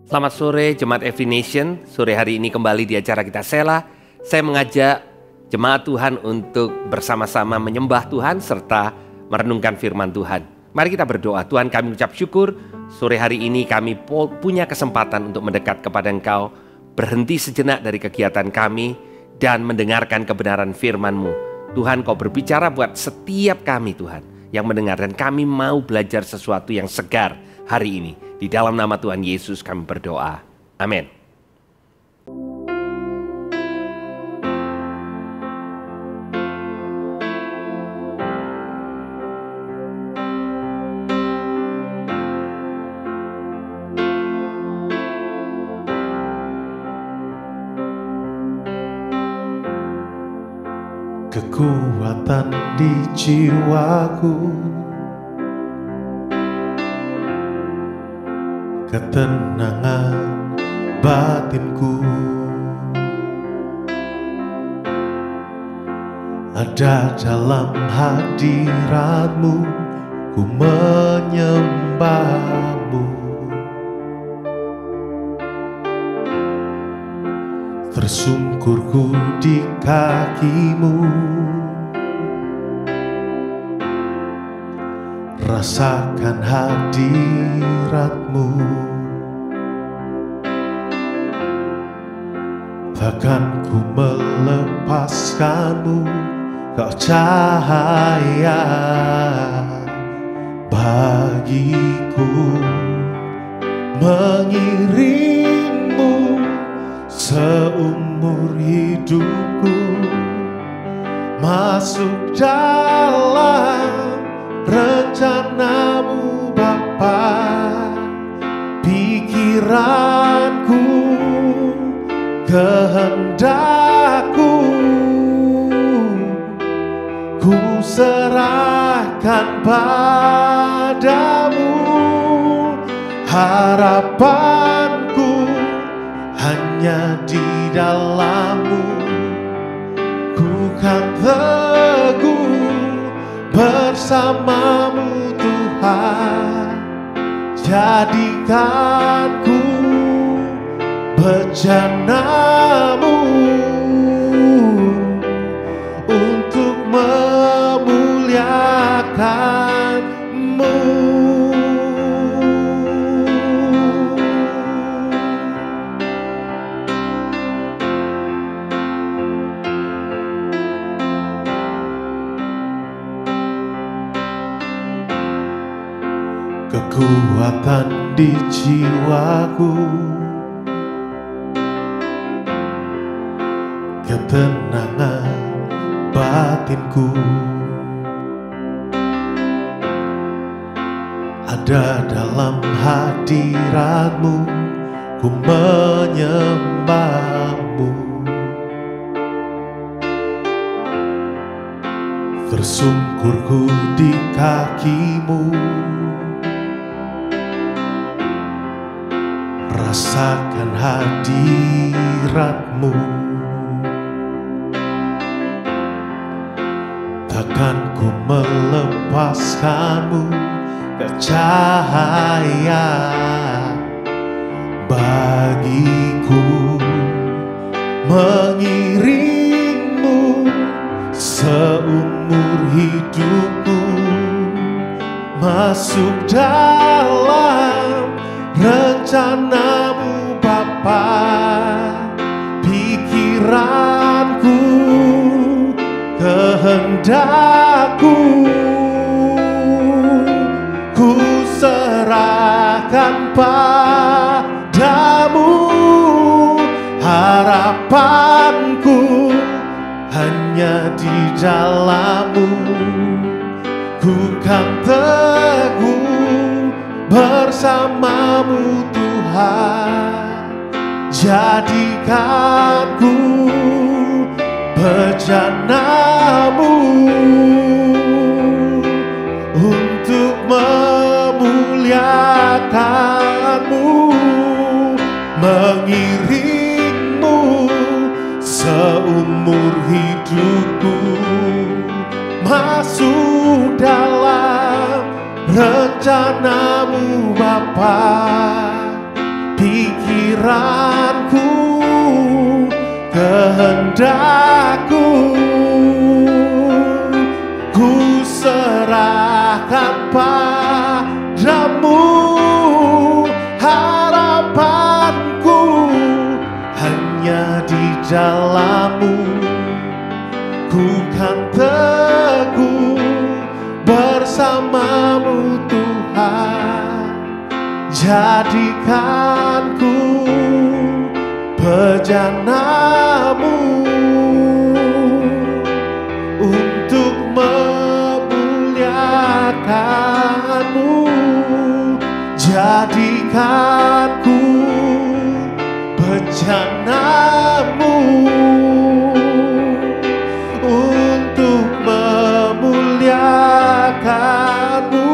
Selamat sore Jemaat Every Nation. Sore hari ini kembali di acara kita Sela. Saya mengajak Jemaat Tuhan untuk bersama-sama menyembah Tuhan serta merenungkan firman Tuhan. Mari kita berdoa. Tuhan, kami ucap syukur sore hari ini kami punya kesempatan untuk mendekat kepada Engkau, berhenti sejenak dari kegiatan kami dan mendengarkan kebenaran firman-Mu. Tuhan, Kau berbicara buat setiap kami Tuhan yang mendengar, dan kami mau belajar sesuatu yang segar hari ini. Di dalam nama Tuhan Yesus kami berdoa. Amin. Kekuatan di jiwaku, ketenangan batinku, ada dalam hadirat-Mu, ku menyembah-Mu. Tersungkurku di kaki-Mu, rasakan hadirat-Mu. Takkan ku melepaskan-Mu, Kau cahaya bagiku. Mengiring-Mu seumur hidupku, masuk dalam rencana-Mu Bapa. Pikiranku, kehendakku, ku serahkan padamu. Harapanku hanya di dalam-Mu, ku kan teguh bersama-Mu Tuhan. Jadikanku bejana-Mu untuk memuliakan-Mu. Kekuatan di jiwaku, ketenangan batinku, ada dalam hadirat-Mu, ku menyembah-Mu. Tersungkurku di kaki-Mu, rasakan hadirat-Mu. Takkan ku melepaskan-Mu, Kau cahaya bagiku. Mengiring-Mu seumur hidupku, masuk dalam rencana-Mu Bapa. Pikiranku, kehendakku, ku serahkan padamu. Harapanku hanya di dalam-Mu, ku kan teguh bersama-Mu Tuhan. Jadikanku bejana-Mu untuk memuliakan-Mu. Mengiring-Mu seumur hidupku, masuk dalam rencana-Mu Bapa. Pikir pikiranku, kehendakku, ku serahkan padamu. Harapanku hanya di dalam-Mu, ku kan teguh bersama-Mu Tuhan. Jadikan-ku bejana-Mu untuk memuliakan-Mu. Jadikan-ku bejana-Mu untuk memuliakan-Mu.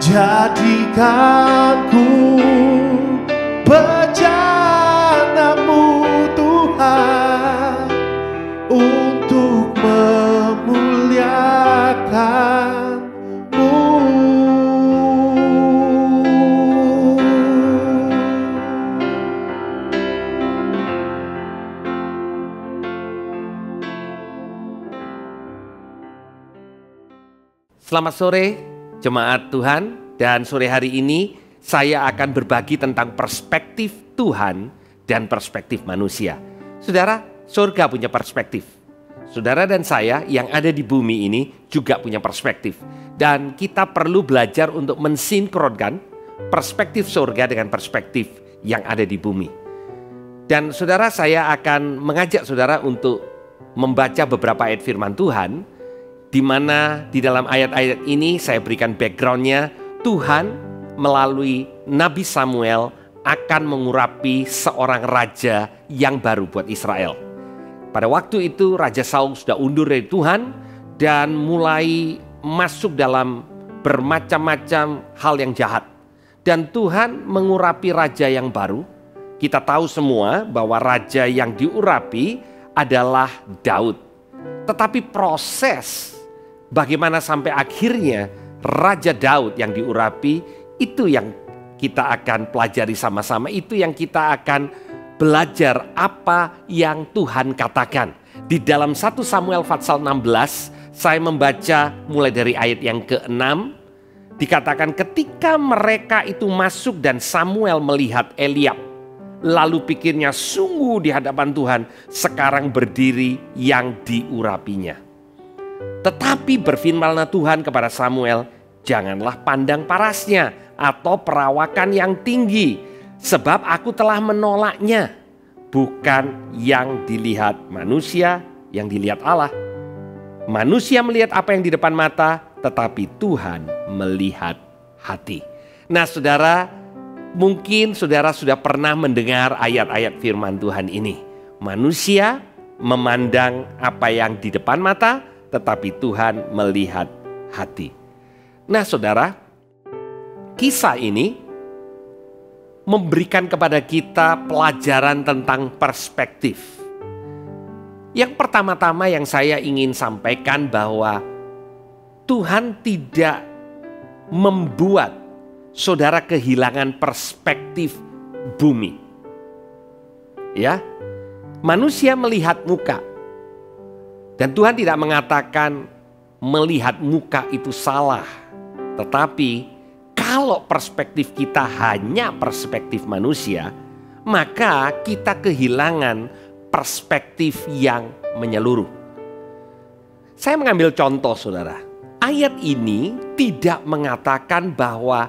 Jadikan-ku bejana-Mu Tuhan untuk memuliakan-Mu. Selamat sore jemaat Tuhan, dan sore hari ini saya akan berbagi tentang perspektif Tuhan dan perspektif manusia. Saudara, surga punya perspektif. Saudara dan saya yang ada di bumi ini juga punya perspektif. Dan kita perlu belajar untuk mensinkronkan perspektif surga dengan perspektif yang ada di bumi. Dan saudara, saya akan mengajak saudara untuk membaca beberapa ayat firman Tuhan, di mana di dalam ayat-ayat ini saya berikan backgroundnya. Tuhan melalui Nabi Samuel akan mengurapi seorang raja yang baru buat Israel. Pada waktu itu Raja Saul sudah undur dari Tuhan dan mulai masuk dalam bermacam-macam hal yang jahat. Dan Tuhan mengurapi raja yang baru. Kita tahu semua bahwa raja yang diurapi adalah Daud. Tetapi proses bagaimana sampai akhirnya Raja Daud yang diurapi, itu yang kita akan pelajari sama-sama. Itu yang kita akan belajar apa yang Tuhan katakan. Di dalam 1 Samuel pasal 16, saya membaca mulai dari ayat yang ke-6. Dikatakan ketika mereka itu masuk dan Samuel melihat Eliab, lalu pikirnya sungguh di hadapan Tuhan sekarang berdiri yang diurapinya. Tetapi berfirmanlah Tuhan kepada Samuel, janganlah pandang parasnya atau perawakan yang tinggi, sebab aku telah menolaknya. Bukan yang dilihat manusia, yang dilihat Allah. Manusia melihat apa yang di depan mata, tetapi Tuhan melihat hati. Nah saudara, mungkin saudara sudah pernah mendengar ayat-ayat firman Tuhan ini. Manusia memandang apa yang di depan mata, tetapi Tuhan melihat hati. Nah saudara, kisah ini memberikan kepada kita pelajaran tentang perspektif. Yang pertama-tama yang saya ingin sampaikan bahwa Tuhan tidak membuat saudara kehilangan perspektif bumi. Ya, manusia melihat muka. Dan Tuhan tidak mengatakan melihat muka itu salah. Tetapi kalau perspektif kita hanya perspektif manusia, maka kita kehilangan perspektif yang menyeluruh. Saya mengambil contoh saudara. Ayat ini tidak mengatakan bahwa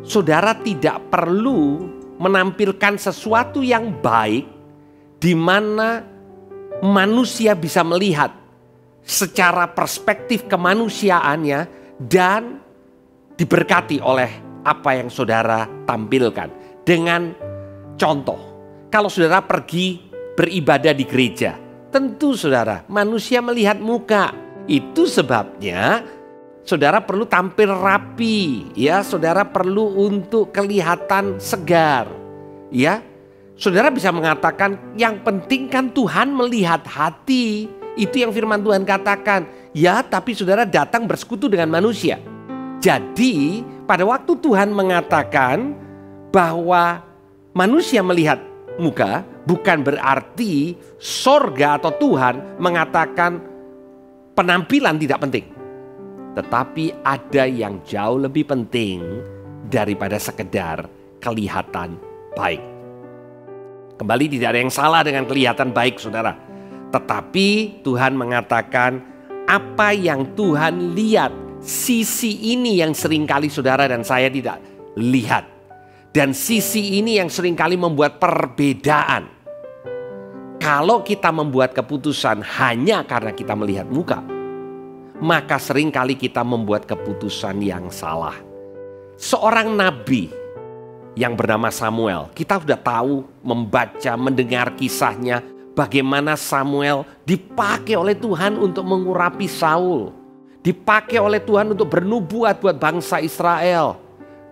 saudara tidak perlu menampilkan sesuatu yang baik di mana manusia bisa melihat secara perspektif kemanusiaannya dan diberkati oleh apa yang saudara tampilkan. Dengan contoh, kalau saudara pergi beribadah di gereja, tentu saudara manusia melihat muka. Itu sebabnya saudara perlu tampil rapi, ya. Saudara perlu untuk kelihatan segar, ya. Saudara bisa mengatakan yang penting kan Tuhan melihat hati. Itu yang firman Tuhan katakan. Ya, tapi saudara datang bersekutu dengan manusia. Jadi pada waktu Tuhan mengatakan bahwa manusia melihat muka bukan berarti sorga atau Tuhan mengatakan penampilan tidak penting. Tetapi ada yang jauh lebih penting daripada sekedar kelihatan baik. Kembali, tidak ada yang salah dengan kelihatan baik, saudara. Tetapi Tuhan mengatakan apa yang Tuhan lihat, sisi ini yang seringkali saudara dan saya tidak lihat. Dan sisi ini yang seringkali membuat perbedaan. Kalau kita membuat keputusan hanya karena kita melihat muka, maka seringkali kita membuat keputusan yang salah. Seorang nabi yang bernama Samuel, kita sudah tahu, membaca, mendengar kisahnya, bagaimana Samuel dipakai oleh Tuhan untuk mengurapi Saul. Dipakai oleh Tuhan untuk bernubuat buat bangsa Israel.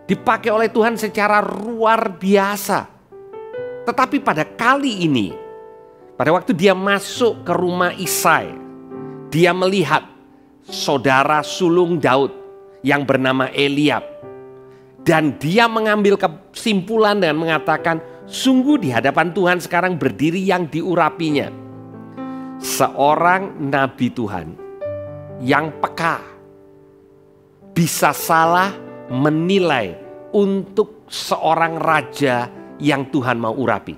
Dipakai oleh Tuhan secara luar biasa. Tetapi pada kali ini, pada waktu dia masuk ke rumah Isai, dia melihat saudara sulung Daud yang bernama Eliab. Dan dia mengambil kesimpulan dengan mengatakan, sungguh di hadapan Tuhan sekarang berdiri yang diurapinya. Seorang nabi Tuhan yang peka, bisa salah menilai untuk seorang raja yang Tuhan mau urapi.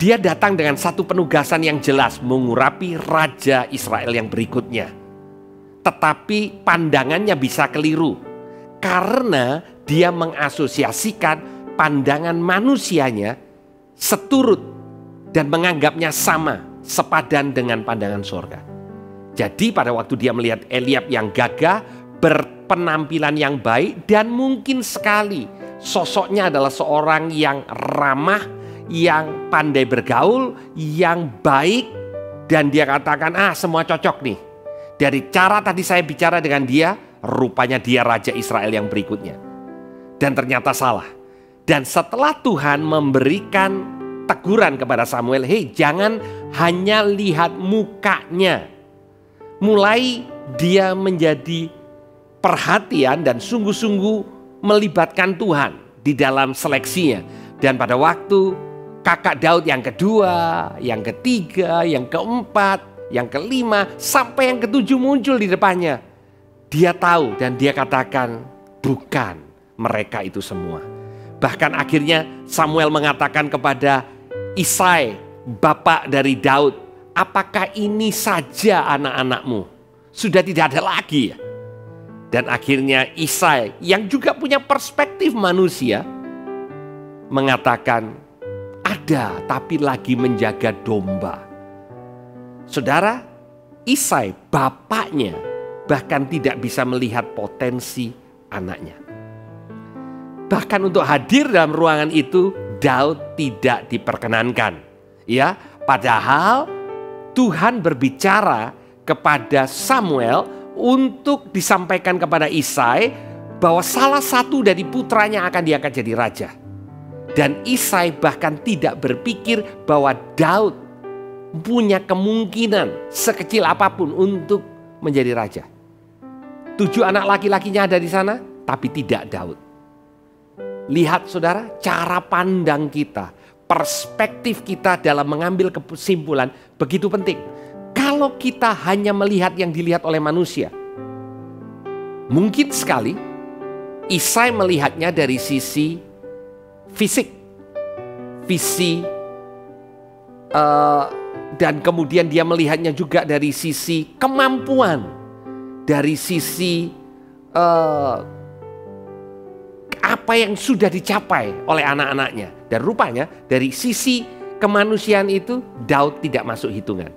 Dia datang dengan satu penugasan yang jelas, mengurapi raja Israel yang berikutnya. Tetapi pandangannya bisa keliru, karena dia mengasosiasikan pandangan manusianya seturut dan menganggapnya sama, sepadan dengan pandangan sorga. Jadi pada waktu dia melihat Eliab yang gagah, berpenampilan yang baik, dan mungkin sekali sosoknya adalah seorang yang ramah, yang pandai bergaul, yang baik, dan dia katakan, semua cocok nih. Dari cara tadi saya bicara dengan dia, rupanya dia raja Israel yang berikutnya. Dan ternyata salah. Dan setelah Tuhan memberikan teguran kepada Samuel, hei, jangan hanya lihat mukanya. Mulai dia menjadi perhatian dan sungguh-sungguh melibatkan Tuhan di dalam seleksinya. Dan pada waktu kakak Daud yang kedua, yang ketiga, yang keempat, yang kelima, sampai yang ketujuh muncul di depannya, dia tahu dan dia katakan, bukan mereka itu semua. Bahkan akhirnya Samuel mengatakan kepada Isai, bapak dari Daud, apakah ini saja anak-anakmu? Sudah tidak ada lagi ya? Dan akhirnya Isai yang juga punya perspektif manusia mengatakan, ada, tapi lagi menjaga domba. Saudara, Isai bapaknya bahkan tidak bisa melihat potensi anaknya. Bahkan untuk hadir dalam ruangan itu, Daud tidak diperkenankan. Ya, padahal Tuhan berbicara kepada Samuel untuk disampaikan kepada Isai bahwa salah satu dari putranya akan diangkat jadi raja. Dan Isai bahkan tidak berpikir bahwa Daud punya kemungkinan sekecil apapun untuk menjadi raja. 7 anak laki-lakinya ada di sana, tapi tidak Daud. Lihat saudara, cara pandang kita, perspektif kita dalam mengambil kesimpulan begitu penting. Kalau kita hanya melihat yang dilihat oleh manusia, mungkin sekali Isai melihatnya dari sisi fisik, visi, dan kemudian dia melihatnya juga dari sisi kemampuan, dari sisi apa yang sudah dicapai oleh anak-anaknya. Dan rupanya dari sisi kemanusiaan itu Daud tidak masuk hitungan.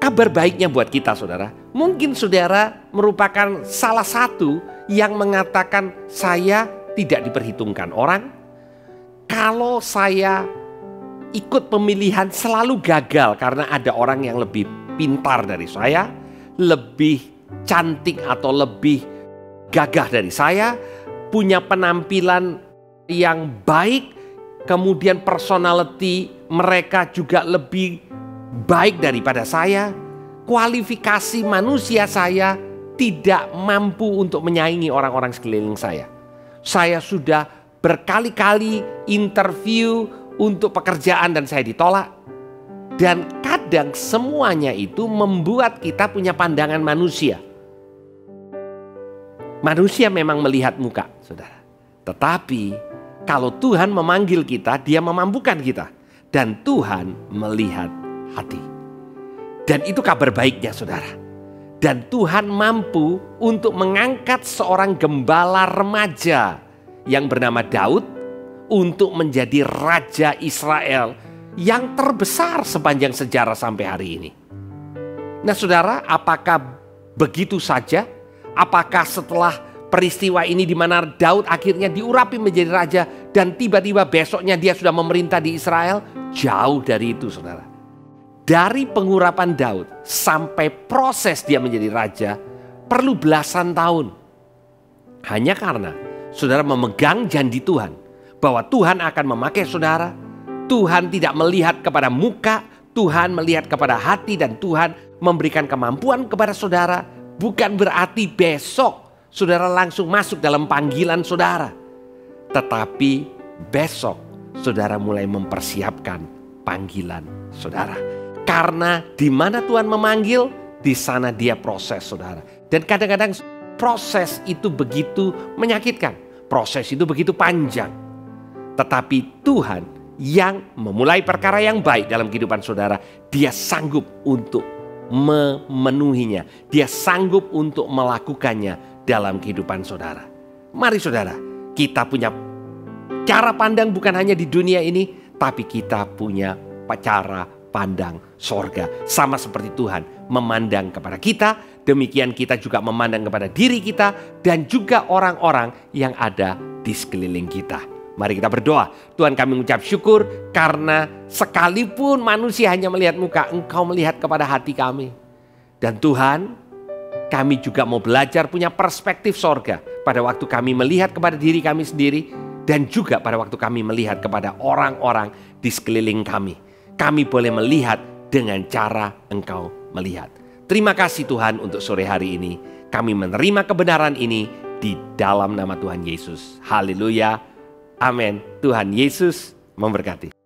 Kabar baiknya buat kita saudara, mungkin saudara merupakan salah satu yang mengatakan saya tidak diperhitungkan orang. Kalau saya ikut pemilihan selalu gagal karena ada orang yang lebih pintar dari saya, lebih cantik atau lebih gagah dari saya, punya penampilan yang baik, kemudian personality mereka juga lebih baik daripada saya. Kualifikasi manusia saya tidak mampu untuk menyaingi orang-orang sekeliling saya. Saya sudah berkali-kali interview untuk pekerjaan dan saya ditolak. Dan kadang semuanya itu membuat kita punya pandangan manusia. Manusia memang melihat muka, saudara. Tetapi kalau Tuhan memanggil kita, Dia memampukan kita. Dan Tuhan melihat hati. Dan itu kabar baiknya, saudara. Dan Tuhan mampu untuk mengangkat seorang gembala remaja yang bernama Daud untuk menjadi Raja Israel yang terbesar sepanjang sejarah sampai hari ini. Nah saudara, apakah begitu saja? Apakah setelah peristiwa ini di mana Daud akhirnya diurapi menjadi raja dan tiba-tiba besoknya dia sudah memerintah di Israel? Jauh dari itu, saudara. Dari pengurapan Daud sampai proses dia menjadi raja perlu belasan tahun. Hanya karena saudara memegang janji Tuhan bahwa Tuhan akan memakai saudara. Tuhan tidak melihat kepada muka, Tuhan melihat kepada hati, dan Tuhan memberikan kemampuan kepada saudara. Bukan berarti besok saudara langsung masuk dalam panggilan saudara. Tetapi besok saudara mulai mempersiapkan panggilan saudara. Karena di mana Tuhan memanggil, di sana Dia proses, saudara. Dan kadang-kadang proses itu begitu menyakitkan. Proses itu begitu panjang. Tetapi Tuhan yang memulai perkara yang baik dalam kehidupan saudara, Dia sanggup untuk memenuhinya. Dia sanggup untuk melakukannya dalam kehidupan saudara. Mari saudara, kita punya cara pandang bukan hanya di dunia ini, tapi kita punya cara pandang sorga. Sama seperti Tuhan memandang kepada kita, demikian kita juga memandang kepada diri kita dan juga orang-orang yang ada di sekeliling kita. Mari kita berdoa. Tuhan, kami mengucap syukur karena sekalipun manusia hanya melihat muka, Engkau melihat kepada hati kami. Dan Tuhan, kami juga mau belajar punya perspektif sorga pada waktu kami melihat kepada diri kami sendiri dan juga pada waktu kami melihat kepada orang-orang di sekeliling kami. Kami boleh melihat dengan cara Engkau melihat. Terima kasih Tuhan untuk sore hari ini. Kami menerima kebenaran ini di dalam nama Tuhan Yesus. Haleluya. Amin. Tuhan Yesus memberkati.